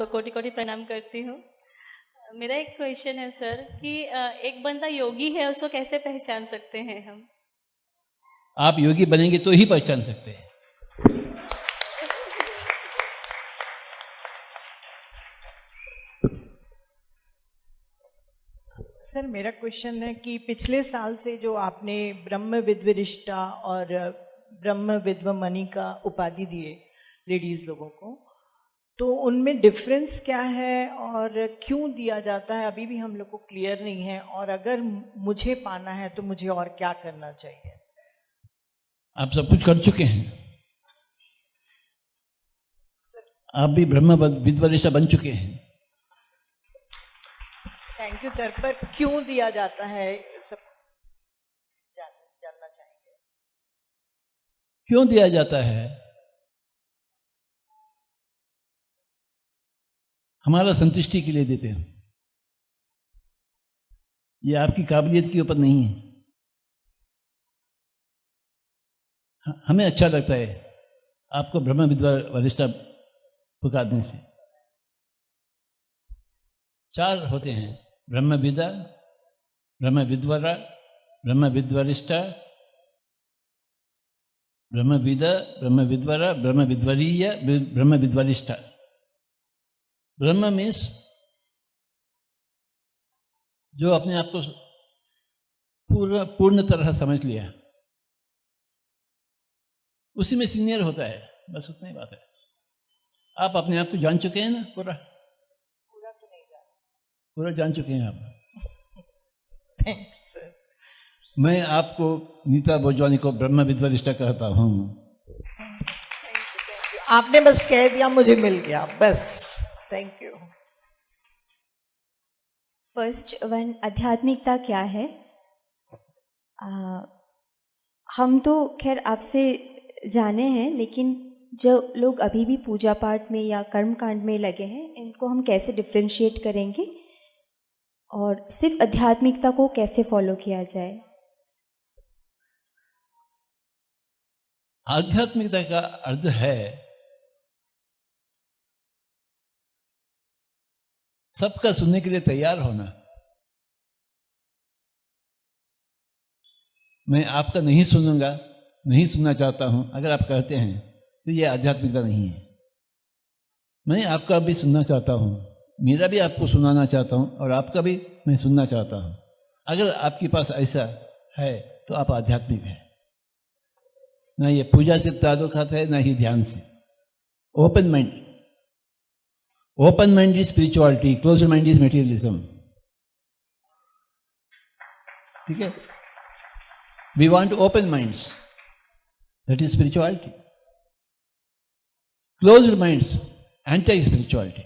आपको कोटि कोटि प्रणाम करती हूँ। मेरा एक क्वेश्चन है सर कि एक बंदा योगी है उसको कैसे पहचान सकते हैं हम? आप योगी बनेंगे तो ही पहचान सकते हैं। सर मेरा क्वेश्चन है कि पिछले साल से जो आपने ब्रह्म विद्वरिष्ठा और ब्रह्म विद्वमणि का उपाधि दिए लेडीज लोगों को, तो उनमें डिफरेंस क्या है और क्यों दिया जाता है अभी भी हम लोग को क्लियर नहीं है, और अगर मुझे पाना है तो मुझे और क्या करना चाहिए? आप सब कुछ कर चुके हैं, आप भी ब्रह्म विद्वरिष्ठा बन चुके हैं। थैंक यू सर, पर क्यों दिया जाता है सब जानना चाहेंगे। क्यों दिया जाता है? हमारा संतुष्टि के लिए देते हैं। ये आपकी काबिलियत के ऊपर नहीं है। हमें अच्छा लगता है आपको ब्रह्म विद्वरिष्ठा पुकारने से। 4 होते हैं, ब्रह्म विद्या, ब्रह्म विद्वरा, ब्रह्म विद्वरिष्ठा, ब्रह्म विद्या, ब्रह्म विद्वरा, ब्रह्म विद्वरीय, ब्रह्म विद्वरिष्ठा। ब्रह्म मीन्स जो अपने आप को पूर्ण तरह समझ लिया, उसी में सीनियर होता है, बस उतनी बात है। आप अपने आप को जान चुके हैं ना? पूरा तो नहीं जाना। पूरा जान चुके हैं आप। Thank you sir. मैं आपको नीता भोजवानी को ब्रह्म विद्वरिष्ठा कहता हूँ। आपने बस कह दिया, मुझे मिल गया बस। Thank you. फर्स्ट वन, आध्यात्मिकता क्या है? हम तो खैर आपसे जाने हैं, लेकिन जो लोग अभी भी पूजा पाठ में या कर्म कांड में लगे हैं, इनको हम कैसे डिफ्रेंशिएट करेंगे और सिर्फ आध्यात्मिकता को कैसे फॉलो किया जाए? आध्यात्मिकता का अर्थ है सबका सुनने के लिए तैयार होना। मैं आपका नहीं सुनूंगा, नहीं सुनना चाहता हूं, अगर आप कहते हैं तो ये आध्यात्मिकता नहीं है। मैं आपका भी सुनना चाहता हूं, मेरा भी आपको सुनाना चाहता हूं, और आपका भी मैं सुनना चाहता हूं। अगर आपके पास ऐसा है तो आप आध्यात्मिक हैं। ना ये पूजा से ताल्लुक आता है, ना ही ध्यान से। Open mind, open mind is spirituality, close mind is materialism. ठीक है? We want open minds. That is spirituality. Closed minds, anti-spirituality.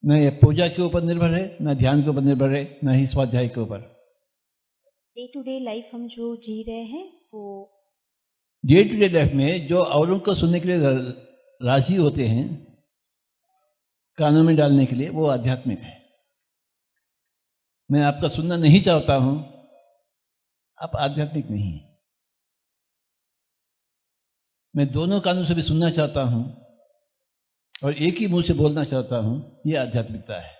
न ये पूजा के ऊपर निर्भर है, न ध्यान के ऊपर निर्भर है, न ही स्वाध्याय के ऊपर। डे टू डे लाइफ हम जो जी रहे हैं वो डे टू डे लाइफ में जो औरों को सुनने के लिए राजी होते हैं, कानों में डालने के लिए, वो आध्यात्मिक है। मैं आपका सुनना नहीं चाहता हूं, आप आध्यात्मिक नहीं हैं। मैं दोनों कानों से भी सुनना चाहता हूं और एक ही मुंह से बोलना चाहता हूं, यह आध्यात्मिकता है।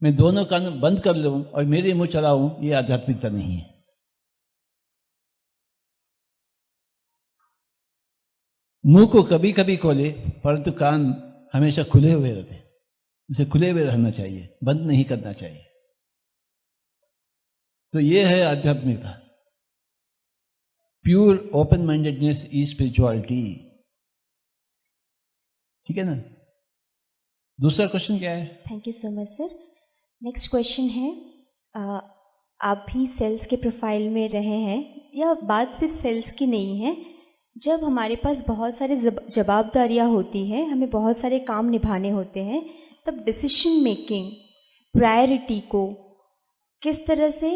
मैं दोनों कान बंद कर लूं और मेरे मुंह चलाऊं, यह आध्यात्मिकता नहीं है। मुंह को कभी कभी खोले, परंतु कान हमेशा खुले हुए रहते हैं। उसे खुले हुए रहना चाहिए, बंद नहीं करना चाहिए। तो ये है आध्यात्मिकता। Pure open mindedness is spirituality. ठीक है ना? दूसरा क्वेश्चन क्या है? Thank you so much sir. Next question है, आप भी सेल्स के प्रोफाइल में रहे हैं, या बात सिर्फ सेल्स की नहीं है, जब हमारे पास बहुत सारे जवाबदारियाँ होती हैं, हमें बहुत सारे काम निभाने होते हैं, तब डिसीजन मेकिंग प्रायोरिटी को किस तरह से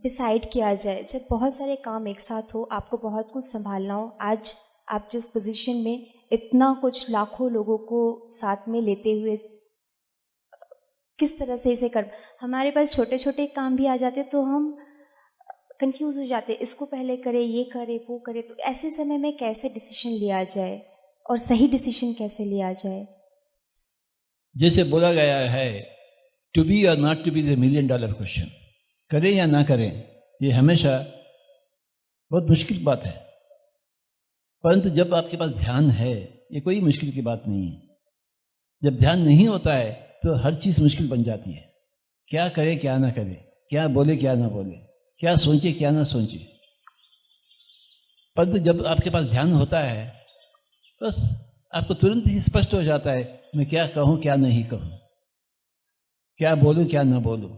डिसाइड किया जाए? जब बहुत सारे काम एक साथ हो, आपको बहुत कुछ संभालना हो, आज आप जिस पोजीशन में इतना कुछ लाखों लोगों को साथ में लेते हुए किस तरह से इसे कर, हमारे पास छोटे छोटे काम भी आ जाते तो हम कंफ्यूज हो जाते हैं, इसको पहले करे, ये करे, वो करे, तो ऐसे समय में कैसे डिसीजन लिया जाए और सही डिसीजन कैसे लिया जाए? जैसे बोला गया है, टू बी और not to be the $1 million question. करें या ना करें, ये हमेशा बहुत मुश्किल बात है। परंतु जब आपके पास ध्यान है, ये कोई मुश्किल की बात नहीं है। जब ध्यान नहीं होता है तो हर चीज मुश्किल बन जाती है। क्या करे क्या ना करे, क्या बोले क्या ना बोले, क्या सोचे क्या ना सोचे। परंतु जब आपके पास ध्यान होता है, बस आपको तुरंत ही स्पष्ट हो जाता है, मैं क्या कहूँ क्या नहीं कहूँ, क्या बोलूँ क्या ना बोलूँ,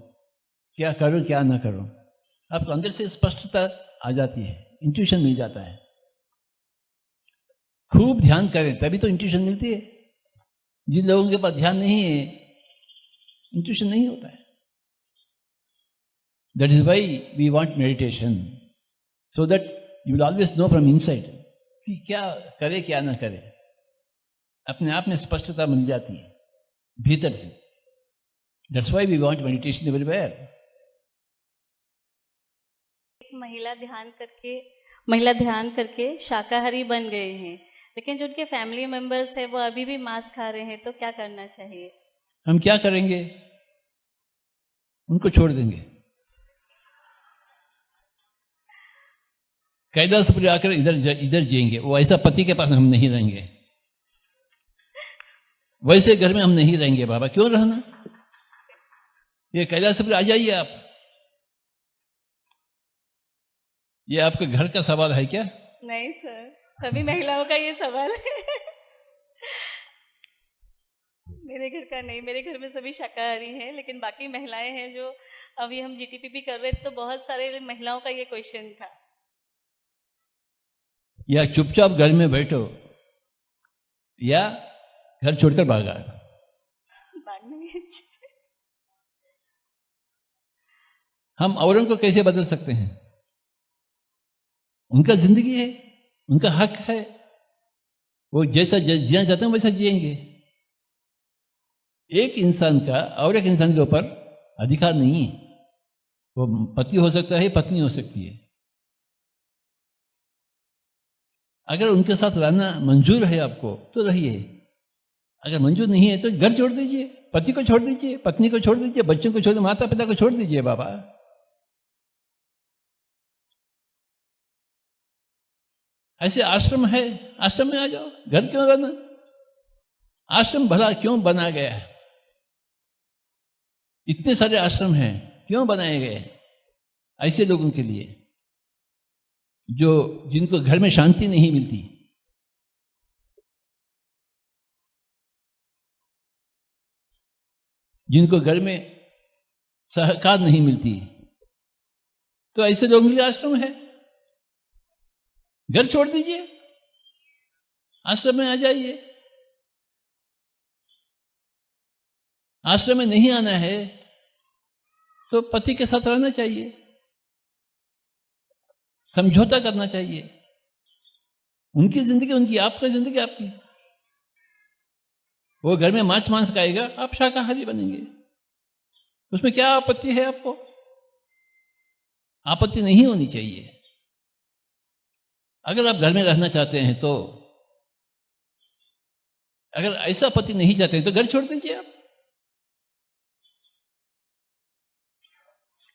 क्या करूँ क्या ना करूँ। आपको अंदर से स्पष्टता आ जाती है, इंट्यूशन मिल जाता है। खूब ध्यान करें तभी तो इंट्यूशन मिलती है। जिन लोगों के पास ध्यान नहीं है, इंट्यूशन नहीं होता है। That is why we want meditation, so that you will always know from inside कि क्या करे क्या ना करे। अपने आप में स्पष्टता मिल जाती है भीतर से। That's why we want meditation everywhere. एक महिला ध्यान करके शाकाहारी बन गए हैं, लेकिन जो उनके फैमिली मेंबर्स हैं वो अभी भी मांस खा रहे हैं, तो क्या करना चाहिए? हम क्या करेंगे? उनको छोड़ देंगे। कैलाशपुरी आकर इधर जाएंगे। वो ऐसा पति के पास हम नहीं रहेंगे, वैसे घर में हम नहीं रहेंगे। बाबा क्यों रहना? ये कैलाशपुरी आ जाइए आप। ये आपके घर का सवाल है क्या? नहीं सर, सभी महिलाओं का ये सवाल है। मेरे घर का नहीं, मेरे घर में सभी शाकाहारी हैं, लेकिन बाकी महिलाएं हैं जो अभी हम जीटीपी कर रहे थे तो बहुत सारे महिलाओं का ये क्वेश्चन था। या चुपचाप घर में बैठो या घर छोड़कर भागा। भागने में अच्छा। हम औरों को कैसे बदल सकते हैं? उनका जिंदगी है, उनका हक है। वो जैसा जीना चाहते हैं वैसा जिएंगे। एक इंसान का और एक इंसान के ऊपर अधिकार नहीं है। वो पति हो सकता है, पत्नी हो सकती है। अगर उनके साथ रहना मंजूर है आपको तो रहिए, अगर मंजूर नहीं है तो घर छोड़ दीजिए, पति को छोड़ दीजिए, पत्नी को छोड़ दीजिए, बच्चों को छोड़ दीजिए, माता पिता को छोड़ दीजिए। बाबा ऐसे आश्रम है, आश्रम में आ जाओ। घर क्यों रहना? आश्रम भला क्यों बना गया है? इतने सारे आश्रम हैं, क्यों बनाए गए? ऐसे लोगों के लिए जो जिनको घर में शांति नहीं मिलती। जिनको घर में सहकार नहीं मिलती, तो ऐसे लोगों के लिए आश्रम है। घर छोड़ दीजिए, आश्रम में आ जाइए। आश्रम में नहीं आना है तो पति के साथ रहना चाहिए, समझौता करना चाहिए। उनकी जिंदगी उनकी, आपकी जिंदगी आपकी। वो घर में मांस खाएगा, आप शाकाहारी बनेंगे। उसमें क्या आपत्ति है? आपको आपत्ति नहीं होनी चाहिए। अगर आप घर में रहना चाहते हैं तो, अगर ऐसा पति नहीं चाहते हैं तो घर छोड़ दीजिए आप।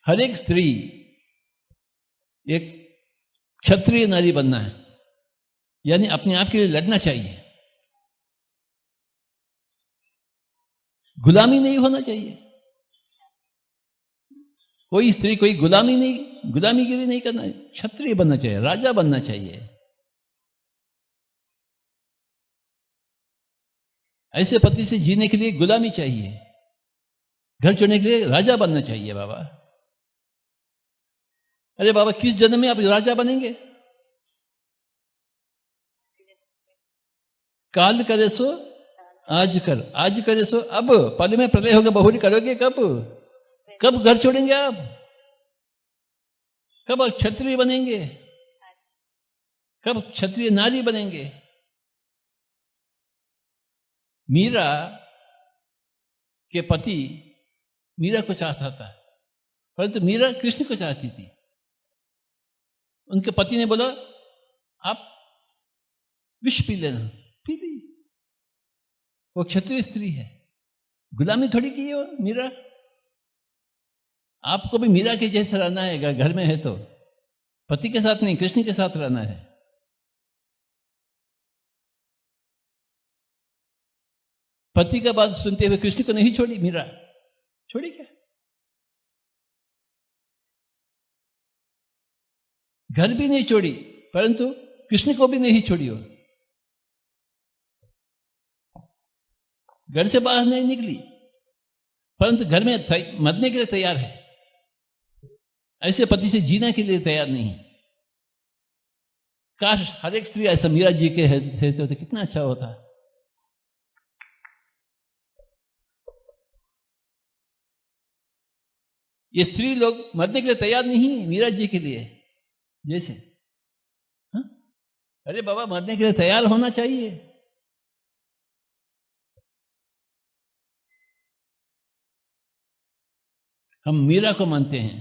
हर एक स्त्री एक क्षत्रिय नारी बनना है, यानी अपने आप के लिए लड़ना चाहिए। गुलामी नहीं होना चाहिए। कोई स्त्री कोई गुलामीगिरी नहीं करना है। क्षत्रिय बनना चाहिए, राजा बनना चाहिए। ऐसे पति से जीने के लिए गुलामी चाहिए, घर छोड़ने के लिए राजा बनना चाहिए। बाबा अरे बाबा, किस जन्म में आप राजा बनेंगे? काल करे सो आज कर, आज करे सो अब। पल में प्रलय होगा, बहुरी करोगे कब? कब घर छोड़ेंगे आप? कब क्षत्रिय बनेंगे? कब क्षत्रिय नारी बनेंगे? मीरा के पति मीरा को चाहता था, परंतु मीरा कृष्ण को चाहती थी। उनके पति ने बोला आप विष पी लेना, पी ली। वो क्षत्रिय स्त्री है, गुलामी थोड़ी की है वो मीरा। आपको भी मीरा के जैसे रहना है, घर में है तो पति के साथ नहीं, कृष्ण के साथ रहना है। पति का बात सुनते हुए कृष्ण को नहीं छोड़ी मीरा, छोड़ी क्या? घर भी नहीं छोड़ी, परंतु कृष्ण को भी नहीं छोड़ी। वो घर से बाहर नहीं निकली, परंतु घर में मरने के लिए तैयार है। ऐसे पति से जीने के लिए तैयार नहीं। काश हर एक स्त्री ऐसा मीरा जी के से तो कितना अच्छा होता। ये स्त्री लोग मरने के लिए तैयार नहीं मीरा जी के लिए जैसे। हा? अरे बाबा, मरने के लिए तैयार होना चाहिए। हम मीरा को मानते हैं।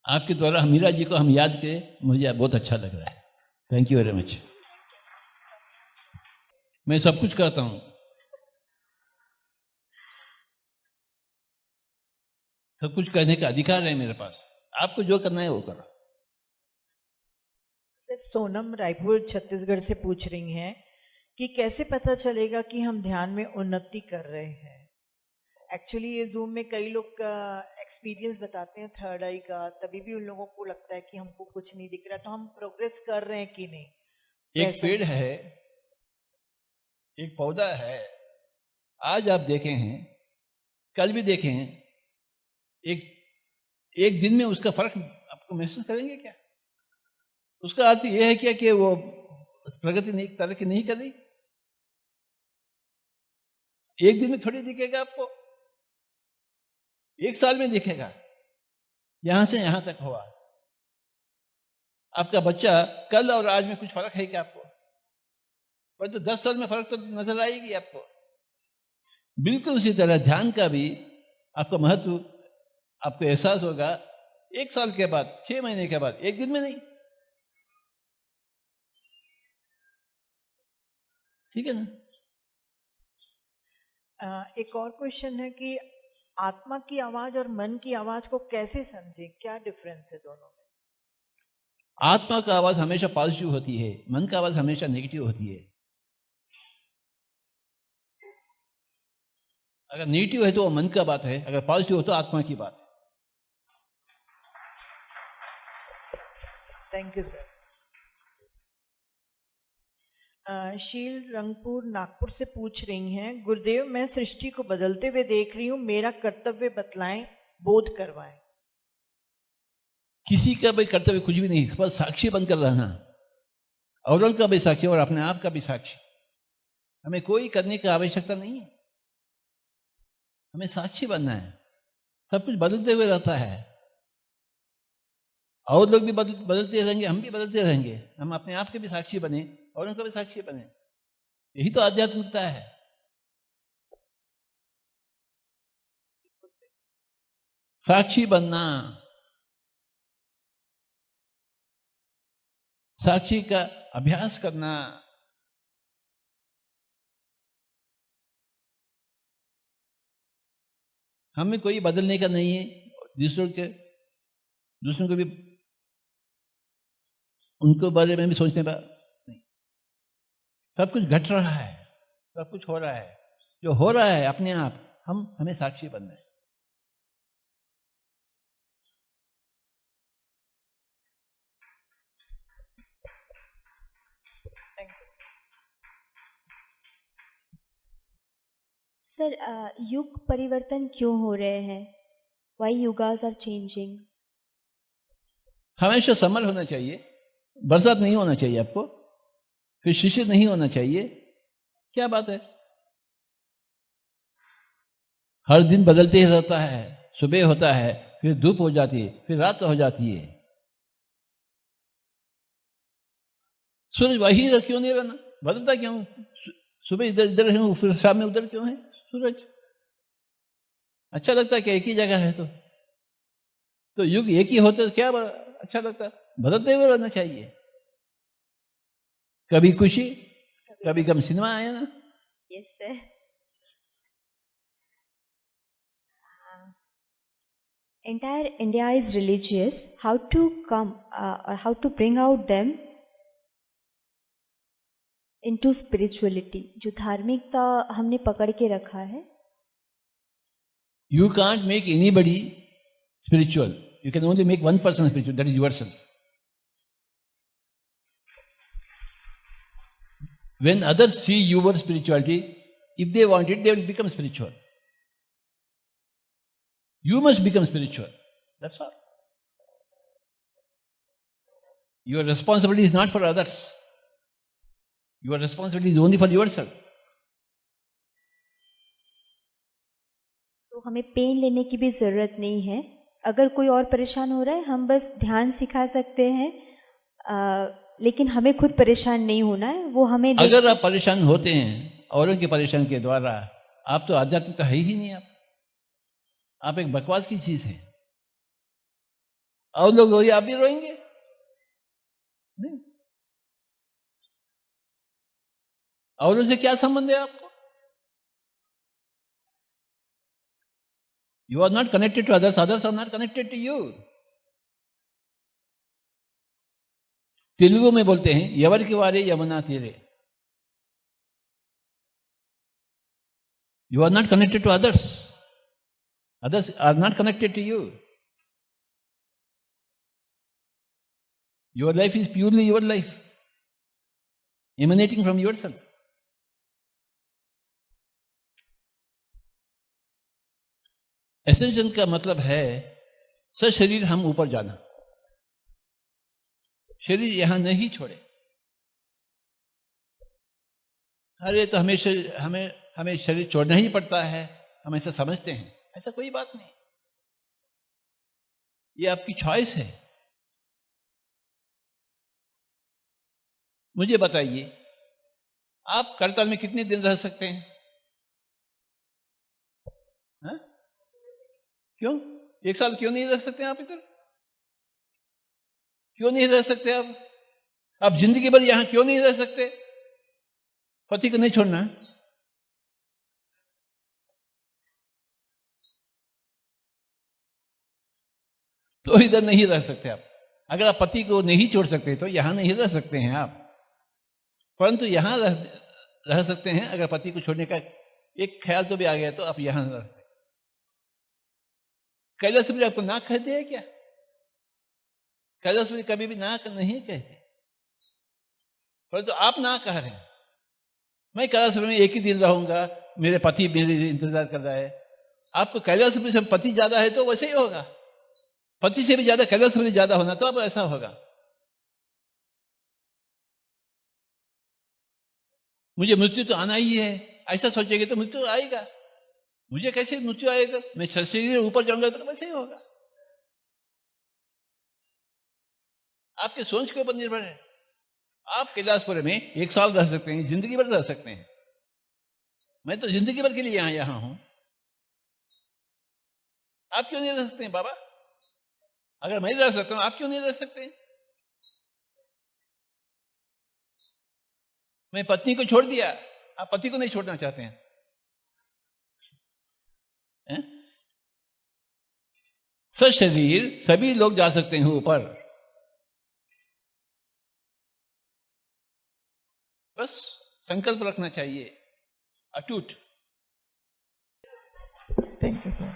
आपके द्वारा मीरा जी को हम याद करें, मुझे बहुत अच्छा लग रहा है। Thank you very much. मैं सब कुछ कहता हूं, सब कुछ कहने का अधिकार है मेरे पास। आपको जो करना है वो करो। सर, सोनम रायपुर छत्तीसगढ़ से पूछ रही हैं कि कैसे पता चलेगा कि हम ध्यान में उन्नति कर रहे हैं। एक्चुअली ये जूम में कई लोग एक्सपीरियंस बताते हैं थर्ड आई का, तभी भी उन लोगों को लगता है कि हमको कुछ नहीं दिख रहा, तो हम प्रोग्रेस कर रहे हैं कि नहीं। एक पेड़ है, एक पौधा है, आज आप देखे हैं, कल भी देखे हैं, एक दिन में उसका फर्क आपको महसूस करेंगे क्या? उसका अर्थ यह है क्या कि वो प्रगति नहीं, तरक्की नहीं कर रही? एक दिन में थोड़ी दिखेगा आपको, एक साल में दिखेगा। यहां से यहां तक हुआ। आपका बच्चा कल और आज में कुछ फर्क है क्या आपको? पर तो 10 साल में फर्क तो नजर आएगी आपको। बिल्कुल उसी तरह ध्यान का भी आपका महत्व आपको एहसास होगा 1 साल के बाद, 6 महीने के बाद, एक दिन में नहीं। ठीक है ना? एक और क्वेश्चन है कि आत्मा की आवाज और मन की आवाज को कैसे समझे, क्या डिफरेंस है दोनों में? आत्मा का आवाज हमेशा पॉजिटिव होती है, मन का आवाज हमेशा नेगेटिव होती है। अगर नेगेटिव है तो वो मन का बात है, अगर पॉजिटिव हो तो आत्मा की बात है। Thank you sir. शील रंगपुर नागपुर से पूछ रही हैं, गुरुदेव मैं सृष्टि को बदलते हुए देख रही हूँ, मेरा कर्तव्य बतलाएं, बोध करवाएं। किसी का भी कर्तव्य कुछ भी नहीं, बस साक्षी बनकर रहना। औरों का भी साक्षी और अपने आप का भी साक्षी। हमें कोई करने की आवश्यकता नहीं है, हमें साक्षी बनना है। सब कुछ बदलते हुए रहता है, और लोग भी बदलते रहेंगे, हम भी बदलते रहेंगे। हम अपने आप के भी साक्षी बने और उनका भी साक्षी बने। यही तो आध्यात्मिकता है। साक्षी बनना, साक्षी का अभ्यास करना। हमें कोई बदलने का नहीं है, दूसरों को भी उनको बारे में भी सोचने का नहीं। सब कुछ घट रहा है, सब कुछ हो रहा है, जो हो रहा है अपने आप हमें साक्षी बनना है। सर, युग परिवर्तन क्यों हो रहे हैं? Why yugas are changing? हमेशा समर होना चाहिए, बरसात नहीं होना चाहिए आपको, फिर शिशिर नहीं होना चाहिए। क्या बात है? हर दिन बदलते ही रहता है। सुबह होता है, फिर धूप हो जाती है, फिर रात हो जाती है। सूरज वही क्यों नहीं रहना? बदलता क्यों? सुबह इधर इधर है, फिर शाम में उधर क्यों है सूरज? अच्छा लगता है कि एक ही जगह है तो तो युग एक ही होता तो क्या अच्छा लगता, बदलते हुए रहना चाहिए। कभी खुशी कभी गम, सिनेमा आया ना। Yes sir. Entire India is religious. How to come or how to bring out them into spirituality? जो धार्मिकता हमने पकड़ के रखा है। You can't make anybody spiritual. You can only make one person spiritual, that is yourself. When others see your spirituality, if they want it, they will become spiritual. You must become spiritual. That's all. Your responsibility is not for others. Your responsibility is only for yourself. So हमें pen लेने की भी ज़रूरत नहीं है। अगर कोई और परेशान हो रहा है, हम बस ध्यान सिखा सकते हैं, लेकिन हमें खुद परेशान नहीं होना है। वो हमें अगर आप परेशान होते हैं औरों के परेशान के द्वारा, आप तो आध्यात्मिक तो है ही नहीं। आप एक बकवास की चीज है। और लोग रोए, आप भी रोएंगे नहीं। औरों से क्या संबंध है आपको? You are not connected to others, others are not connected to you. Telugu में बोलते हैं यवरकी वारे यमुना तीरे। You are not connected to others. Others are not connected to you. Your life is purely your life, emanating from yourself. Ascension का मतलब है सशरीर हम ऊपर जाना, शरीर यहां नहीं छोड़े। अरे तो हमें शरीर छोड़ना ही पड़ता है, हम ऐसा समझते हैं। ऐसा कोई बात नहीं, ये आपकी चॉइस है। मुझे बताइए, आप करताल में कितने दिन रह सकते हैं? हा? क्यों? 1 साल क्यों नहीं रह सकते आप इधर? क्यों नहीं रह सकते आप जिंदगी भर यहां क्यों नहीं रह सकते? पति को नहीं छोड़ना। तो इधर नहीं रह सकते आप। अगर आप पति को नहीं छोड़ सकते तो यहां नहीं रह सकते हैं आप, परंतु यहां रह सकते हैं। अगर पति को छोड़ने का एक ख्याल तो भी आ गया तो आप यहां रह सकते। कैलाशपुरी आपको ना कहते हैं क्या? कैलाशपुरी कभी भी ना नहीं कहते, परंतु आप ना कह रहे हैं। मैं कैलाशपुरी में 1 ही दिन रहूंगा, मेरे पति मेरे इंतजार कर रहा है। आपको कैलाशपुरी से पति ज्यादा है तो वैसे ही होगा। पति से भी ज्यादा कैलाशपुरी ज्यादा होना तो अब ऐसा होगा। मुझे मृत्यु तो आना ही है, ऐसा सोचेंगे तो मृत्यु आएगा। मुझे कैसे मृत्यु आएगा? मैं शरीर ऊपर जाऊंगा तो वैसे ही होगा। आपके सोच के ऊपर निर्भर है। आप कैलाशपुरी में 1 साल रह सकते हैं, जिंदगी भर रह सकते हैं। मैं तो जिंदगी भर के लिए यहां हूं। आप क्यों नहीं रह सकते हैं बाबा? अगर मैं रह सकता हूं, आप क्यों नहीं रह सकते? मैं पत्नी को छोड़ दिया, आप पति को नहीं छोड़ना चाहते हैं? सशरीर सभी लोग जा सकते हैं ऊपर, बस संकल्प रखना चाहिए अटूट। Thank you sir.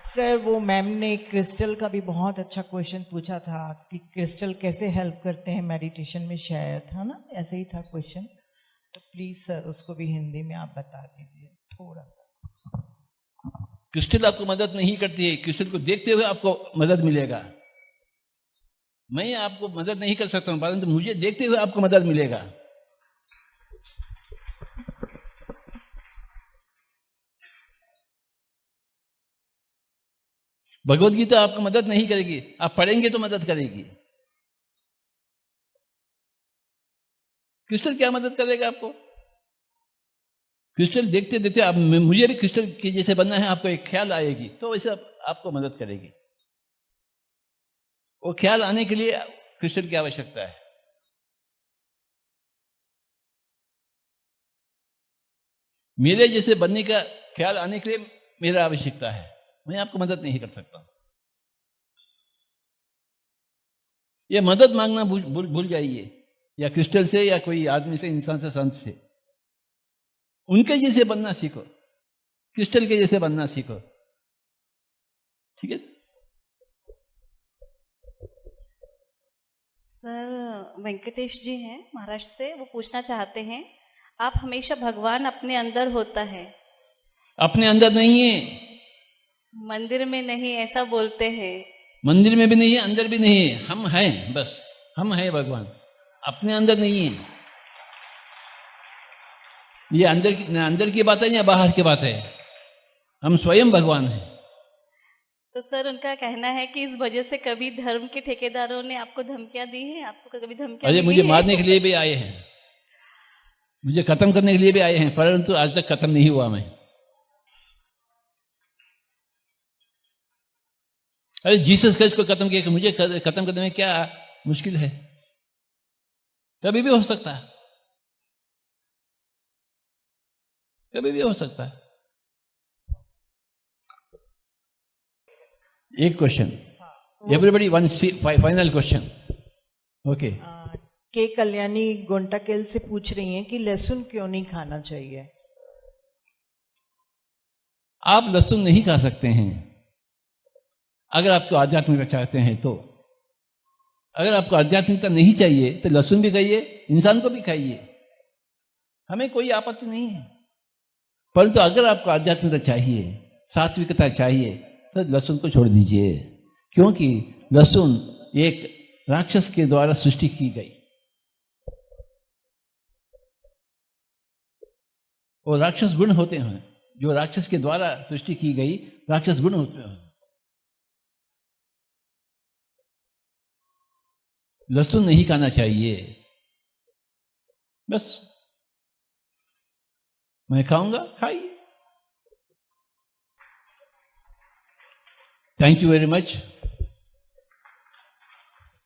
सर, वो मैम ने क्रिस्टल का भी बहुत अच्छा क्वेश्चन पूछा था कि क्रिस्टल कैसे हेल्प करते हैं मेडिटेशन में, शायद है ना, ऐसे ही था क्वेश्चन। तो प्लीज सर उसको भी हिंदी में आप बता दीजिए थोड़ा सा। क्रिस्टल आपको मदद नहीं करती है, क्रिस्टल को देखते हुए आपको मदद मिलेगा। मैं आपको मदद नहीं कर सकता हूं, परंतु मुझे देखते हुए आपको मदद मिलेगा। भगवद गीता आपको मदद नहीं करेगी, आप पढ़ेंगे तो मदद करेगी। क्रिस्टल क्या मदद करेगा आपको? क्रिस्टल देखते देखते आप, मुझे भी क्रिस्टल के जैसे बनना है, आपको एक ख्याल आएगी तो वैसे आपको मदद करेगी। वो ख्याल आने के लिए क्रिस्टल की आवश्यकता है। मेरे जैसे बनने का ख्याल आने के लिए मेरा आवश्यकता है, मैं आपको मदद नहीं कर सकता। ये मदद मांगना भूल जाइए, या क्रिस्टल से या कोई आदमी से, इंसान से, संत से। उनके जैसे बनना सीखो, क्रिस्टल के जैसे बनना सीखो, ठीक है। सर वेंकटेश जी हैं महाराष्ट्र से, वो पूछना चाहते हैं, आप हमेशा भगवान अपने अंदर होता है, अपने अंदर नहीं है, मंदिर में नहीं ऐसा बोलते हैं। मंदिर में भी नहीं है, अंदर भी नहीं है, हम हैं, बस हम हैं भगवान, अपने अंदर नहीं है। ये अंदर की बात है या बाहर की बात है? हम स्वयं भगवान हैं। तो सर उनका कहना है कि इस वजह से कभी धर्म के ठेकेदारों ने आपको धमकियां दी हैं, आपको कभी धमकियां अरे दी मुझे हैं? मारने के लिए भी आए हैं, मुझे खत्म करने के लिए भी आए हैं, परंतु आज तक खत्म नहीं हुआ मैं। अरे जीसस क्राइस्ट को खत्म किया, मुझे खत्म करने में क्या मुश्किल है? कभी भी हो सकता है, कभी भी हो सकता है। एक question, everybody one final question. Okay, के कल्याणी गोंटाकेल से पूछ रही हैं कि लहसुन क्यों नहीं खाना चाहिए। आप लहसुन नहीं खा सकते हैं अगर आपको आध्यात्मिकता चाहते हैं तो। अगर आपको आध्यात्मिकता नहीं चाहिए तो लहसुन भी खाइए, इंसान को भी खाइए, हमें कोई आपत्ति नहीं है। परंतु अगर आपको आध्यात्मिकता चाहिए, सात्विकता चाहिए, तो लहसुन को छोड़ दीजिए, क्योंकि लहसुन एक राक्षस के द्वारा सृष्टि की गई, और राक्षस गुण होते हैं, जो राक्षस के द्वारा सृष्टि की गई राक्षस गुण होते हैं। लहसुन नहीं खाना चाहिए, बस। मैं खाऊंगा, खाइए। Thank you very much.